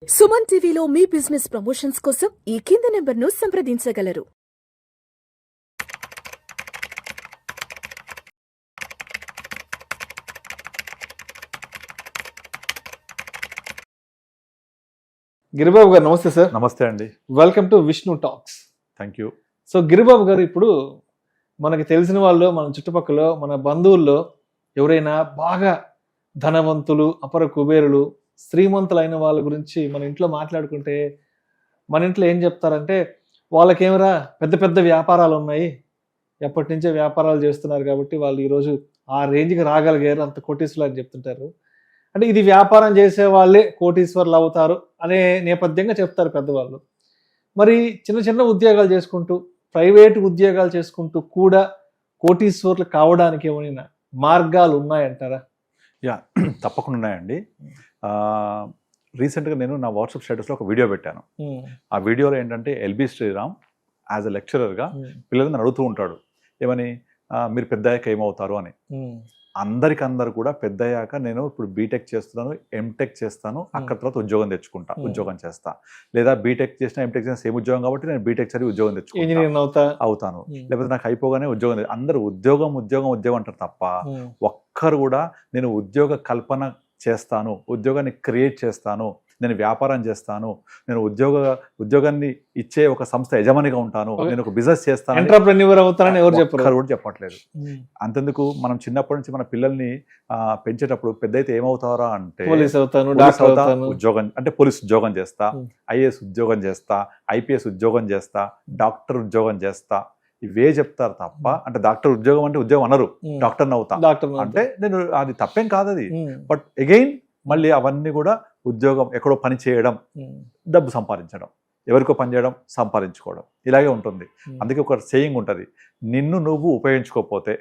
సుమన్ టీవీలో మీ business promotions కోసం ఈ కింది నెంబర్ను సంప్రదించగలరు. గిరిబాబు గారు నమస్తే సార్. నమస్తే అండి. Welcome to Vishnu talks. Thank you. So Giribabu గారు, ఇప్పుడు మనకి తెలిసిన వాళ్ళు, మన చుట్టుపక్కల, మన బంధువుల్లో ఎవరైనా బాగా ధనవంతులు, అపర కుబేరులు, శ్రీమంతులైన వాళ్ళ గురించి మన ఇంట్లో మాట్లాడుకుంటే మన ఇంట్లో ఏం చెప్తారంటే, వాళ్ళకేమరా పెద్ద పెద్ద వ్యాపారాలు ఉన్నాయి, ఎప్పటి నుంచే వ్యాపారాలు చేస్తున్నారు కాబట్టి వాళ్ళు ఈరోజు ఆ రేంజ్కి రాగలిగారు, అంత కోటీశ్వరులు అని చెప్తుంటారు. అంటే ఇది వ్యాపారం చేసే వాళ్ళే కోటీశ్వరులు అవుతారు అనే నేపథ్యంగా చెప్తారు పెద్దవాళ్ళు. మరి చిన్న చిన్న ఉద్యోగాలు చేసుకుంటూ, ప్రైవేటు ఉద్యోగాలు చేసుకుంటూ కూడా కోటీశ్వరులు కావడానికి ఏమైనా మార్గాలు ఉన్నాయంటారా? యా, తప్పకుండా ఉన్నాయండి. రీసెంట్గా నేను నా వాట్సాప్ స్టేటస్లో ఒక వీడియో పెట్టాను. ఆ వీడియోలో ఏంటంటే ఎల్బి శ్రీరామ్ యాజ్ అ లెక్చరర్గా పిల్లల్ని అడుగుతూ ఉంటాడు, ఏమని మీరు పెద్ద అయ్యాక ఏమవుతారు అని. అందరు కూడా పెద్ద అయ్యాక నేను ఇప్పుడు బీటెక్ చేస్తున్నాను, ఎంటెక్ చేస్తాను, అక్కడ తర్వాత ఉద్యోగం తెచ్చుకుంటా, ఉద్యోగం చేస్తా, లేదా బీటెక్ చేసిన ఎంటెక్ చేసిన సేమ్ ఉద్యోగం కాబట్టి నేను బీటెక్ చదివి ఉద్యోగం తెచ్చుకుంటా అవుతాను, లేకపోతే నాకు అయిపోగానే ఉద్యోగం. అందరూ ఉద్యోగం ఉద్యోగం ఉద్యోగం అంటారు తప్ప ఒక్కరు కూడా నేను ఉద్యోగ కల్పన చేస్తాను, ఉద్యోగాన్ని క్రియేట్ చేస్తాను, నేను వ్యాపారం చేస్తాను, నేను ఉద్యోగాన్ని ఇచ్చే ఒక సంస్థ యజమానిగా ఉంటాను, నేను ఒక బిజినెస్ చేస్తాను, ఎంటర్‌ప్రెన్యూర్ అవుతానని ఎవరు కూడా చెప్పట్లేదు. అంతెందుకు మనం చిన్నప్పటి నుంచి మన పిల్లల్ని పెంచేటప్పుడు పెద్ద అయితే ఏమవుతారా అంటే, ఉద్యోగం అంటే పోలీస్ ఉద్యోగం చేస్తా, ఐఏఎస్ ఉద్యోగం చేస్తా, ఐపీఎస్ ఉద్యోగం చేస్తా, డాక్టర్ ఉద్యోగం చేస్తా, ఇవే చెప్తారు తప్ప, అంటే డాక్టర్ ఉద్యోగం అంటే ఉద్యోగం అనరు, డాక్టర్ని అవుతా అంటే నేను, అది తప్పేం కాదు అది. బట్ అగైన్ మళ్ళీ అవన్నీ కూడా ఉద్యోగం, ఎక్కడో పని చేయడం, డబ్బు సంపాదించడం, ఎవరికో పని చేయడం, సంపాదించుకోవడం, ఇలాగే ఉంటుంది. అందుకే ఒక సేయింగ్ ఉంటుంది, నిన్ను నువ్వు ఉపయోగించుకోకపోతే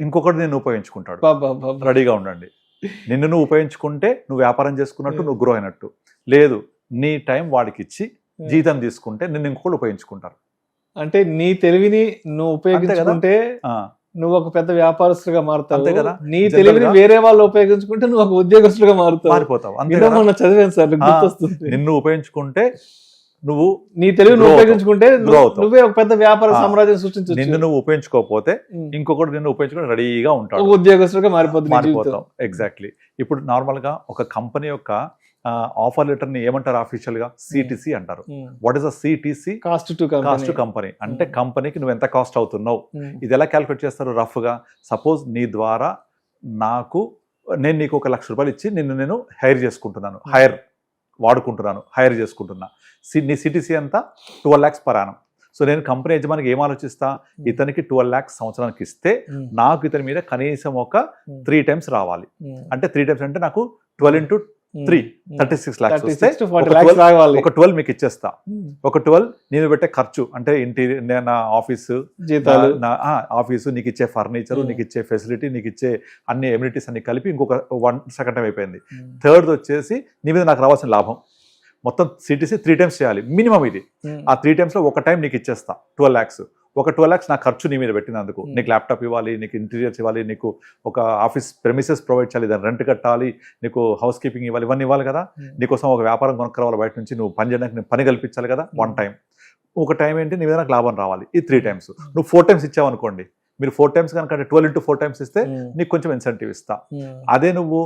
ఇంకొకటి నిన్ను ఉపయోగించుకుంటాడు. రెడీగా ఉండండి. నిన్ను నువ్వు ఉపయోగించుకుంటే నువ్వు వ్యాపారం చేసుకున్నట్టు, నువ్వు గ్రో అయినట్టు. లేదు, నీ టైం వాడికి ఇచ్చి జీతం తీసుకుంటే నిన్ను ఇంకొకటి ఉపయోగించుకుంటారు. అంటే నీ తెలివిని నువ్వు ఉపయోగించుకుంటే నువ్వు ఒక పెద్ద వ్యాపారస్తులుగా మారుతావు కదా. నీ తెలివిని వేరే వాళ్ళు ఉపయోగించుకుంటే నువ్వు ఒక ఉద్యోగస్తులుగా మారిపోతావు. చదివాను సార్, గుర్తొస్తుంది. నిన్ను ఉపయోగించుకుంటే నువ్వు, నీ తెలివిని ఉపయోగించుకుంటే నువ్వే ఒక పెద్ద వ్యాపార సామ్రాజ్యం సృష్టించు. నిన్ను నువ్వు ఉపయోగించుకోకపోతే ఇంకొకటి నిన్ను ఉపయోగించుకుని రెడీగా ఉంటాడు, ఉద్యోగస్తులుగా మారిపోతావు. ఎగ్జాక్ట్లీ. ఇప్పుడు నార్మల్ గా ఒక కంపెనీ యొక్క ఆఫర్ లెటర్ ని ఏమంటారు అఫీషియల్ గా? సిటిసి అంటారు. What is a CTC? Cost to company. అంటే కంపెనీకి నువ్వు ఎంత కాస్ట్ అవుతున్నావు. ఇది ఎలా క్యాలిక్యులేట్ చేస్తారు? రఫ్ గా, సపోజ్ నీ ద్వారా నేను నీకు 1 లక్ష రూపాయలు ఇచ్చి నేను హైర్ చేసుకుంటున్నాను, హైర్ చేసుకుంటున్నా. నీ సిటిసి అంతా 12 lakhs per annum. సో నేను కంపెనీ యజమానికి ఏం ఆలోచిస్తా, ఇతనికి 12 lakhs సంవత్సరానికి ఇస్తే నాకు ఇతని మీద కనీసం ఒక 3 times రావాలి. అంటే 3 times అంటే నాకు 12 into 3 36 lakhs వస్తే ఒక 12 మీకు ఇచ్చేస్తా. ఒక 12 నేను పెట్టే ఖర్చు, అంటే ఇంటీరియర్, నా ఆఫీసు, నీకు ఇచ్చే ఫర్నిచర్, నీకు ఇచ్చే ఫెసిలిటీ, నీకు ఇచ్చే అన్ని ఎమ్యూనిటీస్ అన్ని కలిపి ఇంకొక 1 second అయిపోయింది. థర్డ్ వచ్చేసి నీ మీద నాకు రావాల్సిన లాభం. మొత్తం సిటీసీ 3 times చేయాలి మినిమం. ఇది ఆ 3 times లో ఒక టైం నీకు ఇచ్చేస్తా 12 lakhs. ఒక 12 lakhs నా ఖర్చు నీ మీద పెట్టినందుకు. నీకు ల్యాప్టాప్ ఇవ్వాలి, నీకు ఇంటీరియర్స్ ఇవ్వాలి, నీకు ఒక ఆఫీస్ ప్రెమిసెస్ ప్రొవైడ్ చేయాలి, దాన్ని రెంట్ కట్టాలి, నీకు హౌస్ కీపింగ్ ఇవ్వాలి, ఇవన్నీ ఇవ్వాలి కదా. నీకోసం ఒక వ్యాపారం కొనుక్కరావాలి, బయట నుంచి నువ్వు పని చేయడానికి నేను పని కల్పించాలి కదా. 1 time. ఒక టైం ఏంటి, నీ మీద నాకు లాభం రావాలి. ఈ 3 times. నువ్వు 4 times ఇచ్చావు అనుకోండి, మీరు 4 times కనుక, 12 into 4 times ఇస్తే నీకు కొంచెం ఇన్సెంటివ్ ఇస్తా. అదే నువ్వు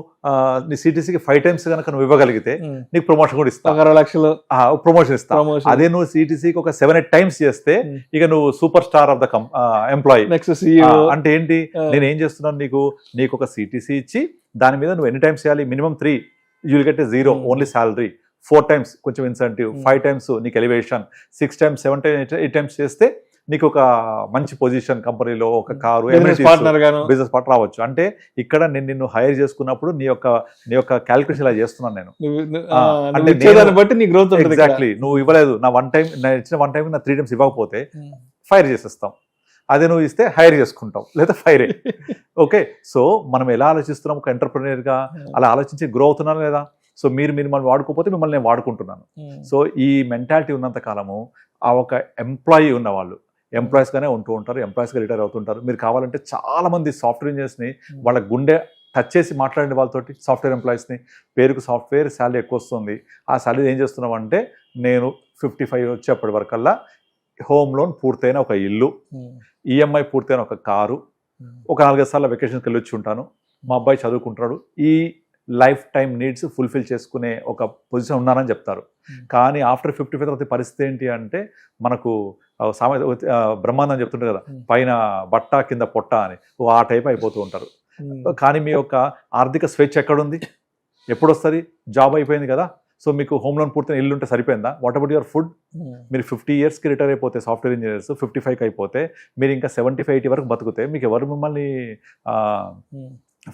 నీ సిటీసీకి 5 times కనుక నువ్వు ఇవ్వగలిగితే నీకు ప్రమోషన్ కూడా ఇస్తా, 2 లక్షలు ప్రమోషన్ ఇస్తా. అదే నువ్వు సిటీసీకి ఒక 7-8 times చేస్తే ఇక నువ్వు super star of the employee. అంటే ఏంటి, నేను ఏం చేస్తున్నాను, నీకు ఒక సిటీసీ ఇచ్చి దాని మీద నువ్వు ఎన్ని టైమ్స్ చేయాలి? Minimum 3. You will get 0 only salary. 4 times కొంచెం ఇన్సెంటివ్, 5 times నీకు ఎలివేషన్, 6 times 7 times 8 times చేస్తే నీకు ఒక మంచి పొజిషన్ కంపెనీలో, ఒక కారు, బిజినెస్ పార్ట్నర్ రావచ్చు. అంటే ఇక్కడ నేను నిన్ను హైర్ చేసుకున్నప్పుడు నీ యొక్క క్యాలిక్యులేషన్ ఇలా చేస్తున్నాను నేను. ఎగ్జాక్ట్లీ. నువ్వు ఇవ్వలేదు, నేను ఇచ్చిన 1 time నా 3 times ఇవ్వకపోతే ఫైర్ చేసేస్తాం. అదే నువ్వు ఇస్తే హైర్ చేసుకుంటాం, లేదా ఫైరే. ఓకే, సో మనం ఎలా ఆలోచిస్తున్నాం ఒక ఎంటర్‌ప్రెన్యూర్ గా, అలా ఆలోచించి గ్రో అవుతున్నాను లేదా? సో మీరు మనం వాడుకోకపోతే మిమ్మల్ని నేను వాడుకుంటున్నాను. సో ఈ మెంటాలిటీ ఉన్నంత కాలము ఆ ఒక ఎంప్లాయీ ఉన్న వాళ్ళు ఎంప్లాయీస్గానే ఉంటూ ఉంటారు, ఎంప్లాయీస్గా రిటైర్ అవుతుంటారు. మీరు కావాలంటే చాలామంది సాఫ్ట్వేర్ ఇంజనీర్స్ని వాళ్ళ గుండె టచ్ చేసి మాట్లాడండి వాళ్ళతోటి, సాఫ్ట్వేర్ ఎంప్లాయీస్ని. పేరుకు సాఫ్ట్వేర్, శాలరీ ఎక్కువ వస్తుంది. ఆ శాలరీ ఏం చేస్తున్నాం అంటే, నేను 55 వచ్చేప్పటి వరకల్లా హోమ్ లోన్ పూర్తయిన ఒక ఇల్లు, ఈఎంఐ పూర్తయిన ఒక కారు, ఒక 4-5 సార్లు వెకేషన్కి వెళ్ళొచ్చి ఉంటాను, మా అబ్బాయి చదువుకుంటున్నాడు, ఈ లైఫ్ టైం నీడ్స్ ఫుల్ఫిల్ చేసుకునే ఒక పొజిషన్ ఉన్నానని చెప్తారు. కానీ ఆఫ్టర్ 55 తర్వాత పరిస్థితి ఏంటి అంటే, మనకు బ్రహ్మాండం చెప్తుంటారు కదా, పైన బట్ట కింద పొట్ట అని, ఆ టైప్ అయిపోతూ ఉంటారు. కానీ మీ యొక్క ఆర్థిక స్వేచ్ఛ ఎక్కడుంది? ఎప్పుడు వస్తుంది? జాబ్ అయిపోయింది కదా, సో మీకు హోమ్ లోన్ పూర్తయిన ఇల్లు ఉంటే సరిపోయిందా? What about your food? మీరు 50 ఇయర్స్కి రిటైర్ అయిపోతే సాఫ్ట్వేర్ ఇంజనీర్స్, 55కి అయిపోతే మీరు ఇంకా 75-80 వరకు బతుకుతే మీకు ఎవరు మిమ్మల్ని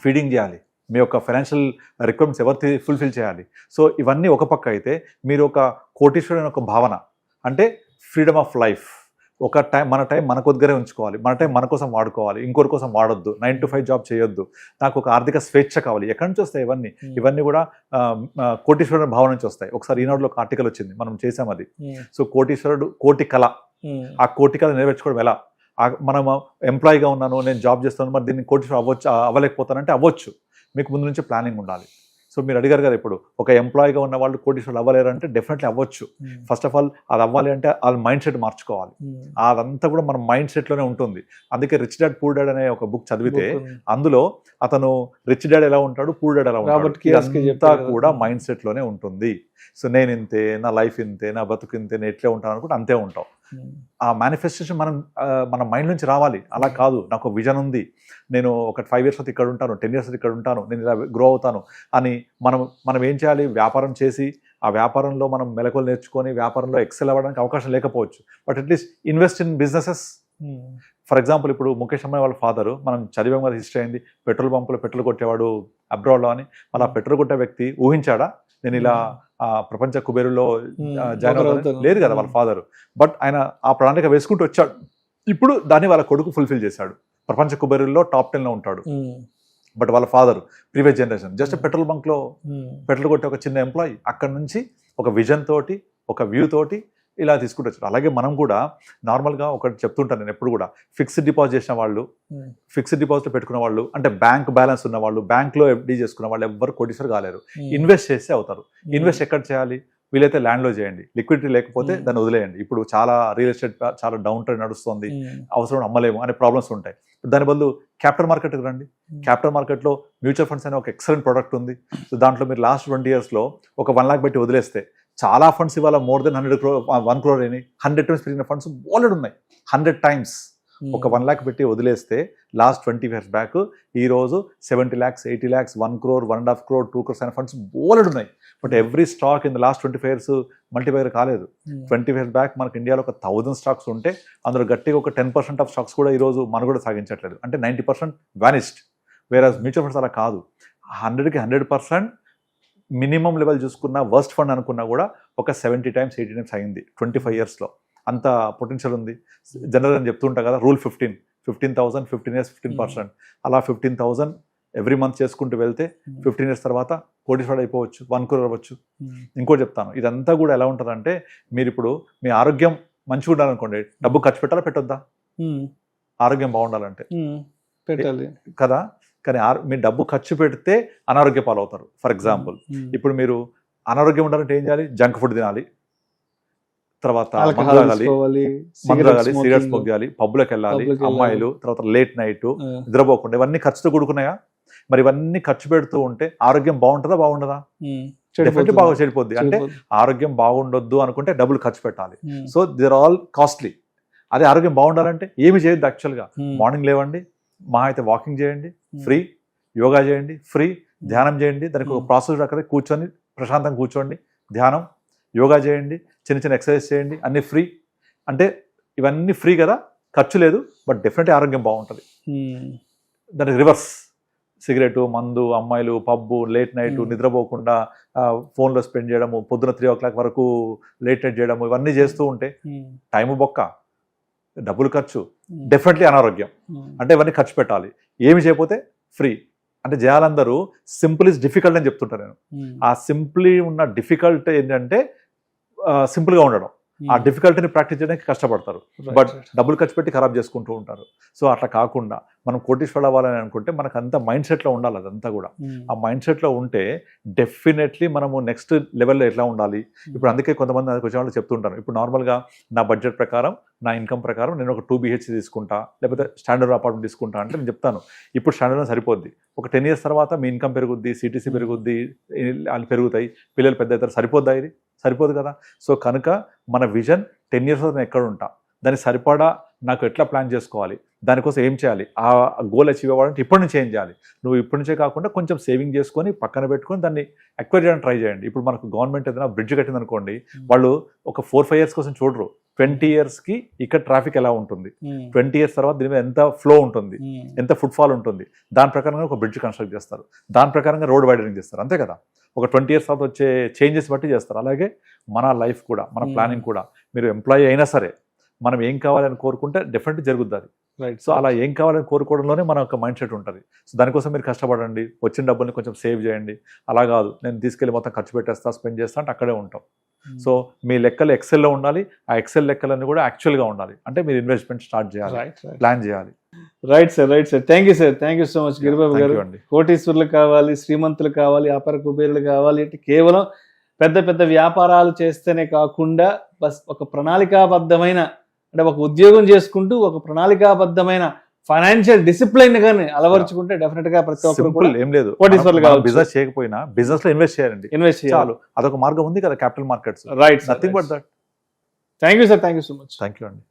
ఫీడింగ్ చేయాలి? మీ యొక్క ఫైనాన్షియల్ రిక్వైర్మెంట్స్ ఎవరు ఫుల్ఫిల్ చేయాలి? సో ఇవన్నీ ఒక పక్క అయితే, మీరు ఒక కోటీశ్వరుని ఒక భావన అంటే ఫ్రీడమ్ ఆఫ్ లైఫ్, ఒక మన టైం మన కొద్దిగానే ఉంచుకోవాలి, మన టైం మన కోసం వాడుకోవాలి, ఇంకొకరి కోసం వాడొద్దు, 9 to 5 జాబ్ చేయొద్దు, నాకు ఒక ఆర్థిక స్వేచ్ఛ కావాలి. ఎక్కడి నుంచి వస్తాయి ఇవన్నీ? ఇవన్నీ కూడా కోటీశ్వరుని భావన నుంచి వస్తాయి. ఒకసారి ఈనాడులో ఒక ఆర్టికల్ వచ్చింది, మనం చేసాం అది. సో కోటీశ్వరుడు కోటి కళ, ఆ కోటి కళ నెరవేర్చుకోవడం ఎలా? మనం ఎంప్లాయీగా ఉన్నాను, నేను జాబ్ చేస్తాను, మరి దీన్ని కోటీశ్వరుడు అవ్వలేకపోతానంటే అవ్వచ్చు. మీకు ముందు నుంచి ప్లానింగ్ ఉండాలి. సో మీరు అడిగారు కదా, ఇప్పుడు ఒక ఎంప్లాయీగా ఉన్న వాళ్ళు కోటీశ్వరులు అవ్వలేరు అంటే డెఫినెట్లీ అవ్వచ్చు. ఫస్ట్ ఆఫ్ ఆల్ అది అవ్వాలి అంటే వాళ్ళ మైండ్ సెట్ మార్చుకోవాలి. అదంతా కూడా మన మైండ్ సెట్లోనే ఉంటుంది. అందుకే రిచ్ డాడ్ పూర్ డాడ్ అనే ఒక బుక్ చదివితే అందులో అతను రిచ్ డాడ్ ఎలా ఉంటాడు, పూర్ డాడ్ ఎలా ఉంటాడు, ఇదంతా కూడా మైండ్ సెట్లోనే ఉంటుంది. సో నేను ఇంతే, నా లైఫ్ ఇంతే, నా బతుకు ఇంతే, నేను ఎట్లే ఉంటాను అనుకుంటే అంతే ఉంటాం. ఆ మేనిఫెస్టేషన్ మన మైండ్ నుంచి రావాలి. అలా కాదు, నాకు విజన్ ఉంది, నేను ఒక 5 years తర్వాత ఇక్కడ ఉంటాను, 10 years ఇక్కడ ఉంటాను, నేను ఇలా గ్రో అవుతాను అని మనం ఏం చేయాలి? వ్యాపారం చేసి ఆ వ్యాపారంలో మనం మెలకువలు నేర్చుకొని వ్యాపారంలో ఎక్సెల్ అవ్వడానికి అవకాశం లేకపోవచ్చు, but at least invest in businesses. For example, ఇప్పుడు ముఖేష్ అంబానీ వాళ్ళ ఫాదరు, మనం చదివే మీద హిస్టరీ అయింది, పెట్రోల్ పంపులో పెట్రోల్ కొట్టేవాడు అబ్రాడ్లో అని. అలా పెట్రోల్ కొట్టే వ్యక్తి ఊహించాడా నేను ఇలా ప్రపంచ కుబేరులో జాయిన్ అవుతాను? లేదు కదా వాళ్ళ ఫాదరు. బట్ ఆయన ఆ ప్రణాళిక వేసుకుంటూ వచ్చాడు. ఇప్పుడు దాన్ని వాళ్ళ కొడుకు ఫుల్ఫిల్ చేశాడు, ప్రపంచ కుబేరుల్లో టాప్ 10లో ఉంటాడు. బట్ వాళ్ళ father previous generation just petrol బంక్లో పెట్రోల్ కొట్టే ఒక చిన్న ఎంప్లాయీ, అక్కడ నుంచి ఒక విజన్ తోటి, ఒక వ్యూ తోటి ఇలా తీసుకుంటూ వచ్చారు. అలాగే మనం కూడా నార్మల్గా ఒకటి చెప్తుంటాను నేను ఎప్పుడు కూడా, ఫిక్స్డ్ డిపాజిట్ చేసిన వాళ్ళు, ఫిక్స్డ్ డిపాజిట్ పెట్టుకున్న వాళ్ళు, అంటే బ్యాంక్ బ్యాలెన్స్ ఉన్న వాళ్ళు, బ్యాంక్లో ఎఫ్డీ చేసుకున్న వాళ్ళు ఎవ్వరు కోటీశ్వరు కాలేరు. ఇన్వెస్ట్ చేస్తే అవుతారు. ఇన్వెస్ట్ ఎక్కడ చేయాలి? వీలైతే ల్యాండ్లో చేయండి, లిక్విడిటీ లేకపోతే దాన్ని వదిలేయండి. ఇప్పుడు చాలా రియల్ ఎస్టేట్ చాలా డౌన్ ట్రెండ్ నడుస్తుంది, అవసరం అమ్మలేము అనే ప్రాబ్లమ్స్ ఉంటాయి. దాని బదులు క్యాపిటల్ మార్కెట్కి రండి. క్యాపిటల్ మార్కెట్లో మ్యూచువల్ ఫండ్స్ అనే ఒక ఎక్సలెంట్ ప్రోడక్ట్ ఉంది. సో దాంట్లో మీరు లాస్ట్ 20 yearsలో ఒక 1 lakh పెట్టి వదిలేస్తే చాలా ఫండ్స్ ఇవాళ more than 100 crore 1 crore అని 100 times పెరిగిన ఫండ్స్ బోలెడ్ ఉన్నాయి. 100 times ఒక 1 lakh పెట్టి వదిలేస్తే లాస్ట్ 20 years బ్యాక్ ఈరోజు 70 lakhs 80 lakhs 1 crore 1.5 crore 2 crores అనే ఫండ్స్ బోలెడ్ ఉన్నాయి. But every stock in the last 25 years multiplier కాలేదు. 25 years బ్యాక్ మనకు ఇండియాలో ఒక 1000 స్టాక్స్ ఉంటే అందులో గట్టిగా ఒక 10% ఆఫ్ స్టాక్స్ కూడా ఈరోజు మనుగడ సాగించట్లేదు, అంటే 90% వానిష్డ్. వేరస్ మ్యూచువల్ ఫండ్స్ అలా కాదు, 100కి 100% మినిమం లెవెల్ చూసుకున్న వర్స్ట్ ఫండ్ అనుకున్నా కూడా ఒక 70 times 80 times అయింది 25 yearsలో. అంత పొటెన్షియల్ ఉంది. జనరల్గా నేను చెప్తుంటా కదా, రూల్ 15,000 15 years 15%, అలా 15,000 ఎవ్రీ మంత్ చేసుకుంటూ వెళ్తే 15 years తర్వాత కోటీశ్వరుడు అయిపోవచ్చు, 1 crore అవ్వచ్చు. ఇంకోటి చెప్తాను, ఇదంతా కూడా ఎలా ఉంటుందంటే, మీరు ఇప్పుడు మీ ఆరోగ్యం మంచిగా ఉండాలనుకోండి, డబ్బు ఖర్చు పెట్టాలా పెట్టొద్దా? ఆరోగ్యం బాగుండాలంటే పెట్టాలి కదా. కానీ మీరు డబ్బు ఖర్చు పెడితే అనారోగ్య పాలవుతారు. ఫర్ ఎగ్జాంపుల్, ఇప్పుడు మీరు అనారోగ్యం ఉండాలంటే ఏం చేయాలి? జంక్ ఫుడ్ తినాలి, తర్వాత మందు తాగాలి, సిగరెట్స్ స్మోక్ చేయాలి, పబ్లోకి వెళ్ళాలి, అమ్మాయిలు, తర్వాత లేట్ నైట్ నిద్రపోకుండా, ఇవన్నీ ఖర్చుతో కూడుకున్నాయా? మరి ఇవన్నీ ఖర్చు పెడుతూ ఉంటే ఆరోగ్యం బాగుంటుందా బాగుండదా? డెఫినెట్లీ బాగా చెడిపోద్ది. అంటే ఆరోగ్యం బాగుండొద్దు అనుకుంటే డబ్బులు ఖర్చు పెట్టాలి. So దిర్ all costly. అదే ఆరోగ్యం బాగుండాలంటే ఏమి చేయొద్దు. యాక్చువల్గా మార్నింగ్ లేవండి, మా అయితే వాకింగ్ చేయండి ఫ్రీ, యోగా చేయండి ఫ్రీ, ధ్యానం చేయండి, దానికి ఒక ప్రాసెస్ అక్కడ కూర్చొని ప్రశాంతంగా కూర్చోండి, ధ్యానం యోగా చేయండి, చిన్న చిన్న ఎక్సర్సైజ్ చేయండి, అన్నీ ఫ్రీ. అంటే ఇవన్నీ ఫ్రీ కదా, ఖర్చు లేదు, బట్ డెఫినెట్లీ ఆరోగ్యం బాగుంటుంది. దానికి రివర్స్, సిగరెట్, మందు, అమ్మాయిలు, పబ్బు, లేట్ నైట్, నిద్రపోకుండా ఫోన్లో స్పెండ్ చేయడము, పొద్దున 3 o'clock వరకు లేట్ నైట్ చేయడము, ఇవన్నీ చేస్తూ ఉంటే టైము బొక్క, డబ్బులు ఖర్చు, డెఫినెట్లీ అనారోగ్యం. అంటే ఇవన్నీ ఖర్చు పెట్టాలి. ఏమి చేయకపోతే ఫ్రీ. అంటే చేయాలందరూ సింపుల్ ఇస్ డిఫికల్ట్ అని చెప్తుంటాను నేను. ఆ సింప్లీ ఉన్న డిఫికల్ట్ ఏంటంటే సింపుల్గా ఉండడం. ఆ డిఫికల్టీని ప్రాక్టీస్ చేయడానికి కష్టపడతారు, బట్ డబ్బులు ఖర్చు పెట్టి ఖరాబ్ చేసుకుంటూ ఉంటారు. సో అట్లా కాకుండా మనం కోటీశ్వరుడు అవ్వాలని అనుకుంటే మనకు అంత మైండ్ సెట్లో ఉండాలి. అదంతా కూడా ఆ మైండ్ సెట్లో ఉంటే డెఫినెట్లీ మనము నెక్స్ట్ లెవెల్లో ఎట్లా ఉండాలి. ఇప్పుడు అందుకే కొంతమంది నాకు వచ్చే వాళ్ళు చెప్తుంటారు, ఇప్పుడు నార్మల్గా నా బడ్జెట్ ప్రకారం నా ఇన్కమ్ ప్రకారం నేను ఒక 2 BHK తీసుకుంటా, లేకపోతే స్టాండర్డ్ అపార్ట్మెంట్ తీసుకుంటా అంటే నేను చెప్తాను ఇప్పుడు స్టాండర్డ్ సరిపోద్ది, ఒక 10 years తర్వాత మీ ఇన్కమ్ పెరుగుద్ది, సిటీసీ పెరుగుద్ది, వాళ్ళు పెరుగుతాయి, పిల్లలు పెద్ద అవుతారు, సరిపోద్దా? ఇది సరిపోదు కదా. సో కనుక మన విజన్ 10 years నేను ఎక్కడ ఉంటా, దానికి సరిపడా నాకు ఎట్లా ప్లాన్ చేసుకోవాలి, దానికోసం ఏం చేయాలి, ఆ గోల్ అచీవ్ అవ్వాలంటే ఇప్పటి నుంచి ఏం చేయాలి. నువ్వు ఇప్పటి నుంచే కాకుండా కొంచెం సేవింగ్ చేసుకొని పక్కన పెట్టుకొని దాన్ని ఎక్వైర్ చేయడానికి ట్రై చేయండి. ఇప్పుడు మనకు గవర్నమెంట్ ఏదైనా బ్రిడ్జ్ కట్టింది అనుకోండి, వాళ్ళు ఒక 4-5 years కోసం చూడరు, 20 yearsకి ఇక్కడ ట్రాఫిక్ ఎలా ఉంటుంది, 20 years తర్వాత దీని మీద ఎంత ఫ్లో ఉంటుంది, ఎంత ఫుట్ఫాల్ ఉంటుంది, దాని ప్రకారంగా ఒక బ్రిడ్జ్ కన్స్ట్రక్ట్ చేస్తారు, దాని ప్రకారంగా రోడ్ వైడనింగ్ చేస్తారు, అంతే కదా. ఒక 20 years తర్వాత వచ్చే చేంజెస్ బట్టి చేస్తారు. అలాగే మన లైఫ్ కూడా, మన ప్లానింగ్ కూడా, మీరు ఎంప్లాయీ అయినా సరే మనం ఏం కావాలని కోరుకుంటే డెఫినెట్లీ జరుగుతుంది అది. రైట్. సో అలా ఏం కావాలని కోరుకోవడంలోనే మన ఒక మైండ్ సెట్ ఉంటుంది. సో దానికోసం మీరు కష్టపడండి, వచ్చిన డబ్బుల్ని కొంచెం సేవ్ చేయండి. అలా కాదు నేను తీసుకెళ్ళి మొత్తం ఖర్చు పెట్టేస్తా, స్పెండ్ చేస్తా అంటే అక్కడే ఉంటాం. సో మీ లెక్కలు ఎక్సెల్లో ఉండాలి, ఆ ఎక్సెల్ లెక్కలన్నీ కూడా యాక్చువల్గా ఉండాలి. అంటే మీరు ఇన్వెస్ట్మెంట్ స్టార్ట్ చేయాలి, ప్లాన్ చేయాలి. Right sir, right sir. Thank you sir, thank you so much Giribabu గారు. అండి. కోటీశ్వరులు కావాలి, శ్రీమంతులు కావాలి, అపర కుబేరులు కావాలి అంటే కేవలం పెద్ద పెద్ద వ్యాపారాలు చేస్తేనే కాకుండా బస్ ఒక ప్రణాళికాబద్ధమైన, అంటే ఒక ఉద్యోగం చేసుకుంటూ ఒక ప్రణాళికాబద్ధమైన ఫైనాన్షియల్ డిసిప్లైన్ గాని అలవరుచుకుంటే డెఫినెట్ గా ప్రతి ఒక్కరు కూడా ఏం లేదు, కోటీశ్వరులు కావచ్చు. బిజినెస్ చేయకపోయినా బిజినెస్ లో ఇన్వెస్ట్ చేయాలండి, ఇన్వెస్ట్ చేయాలి. చాలు. అదొక మార్గం ఉంది కదా capital markets. Right. Nothing but that. Thank you sir, thank you so much. Thank you అండి.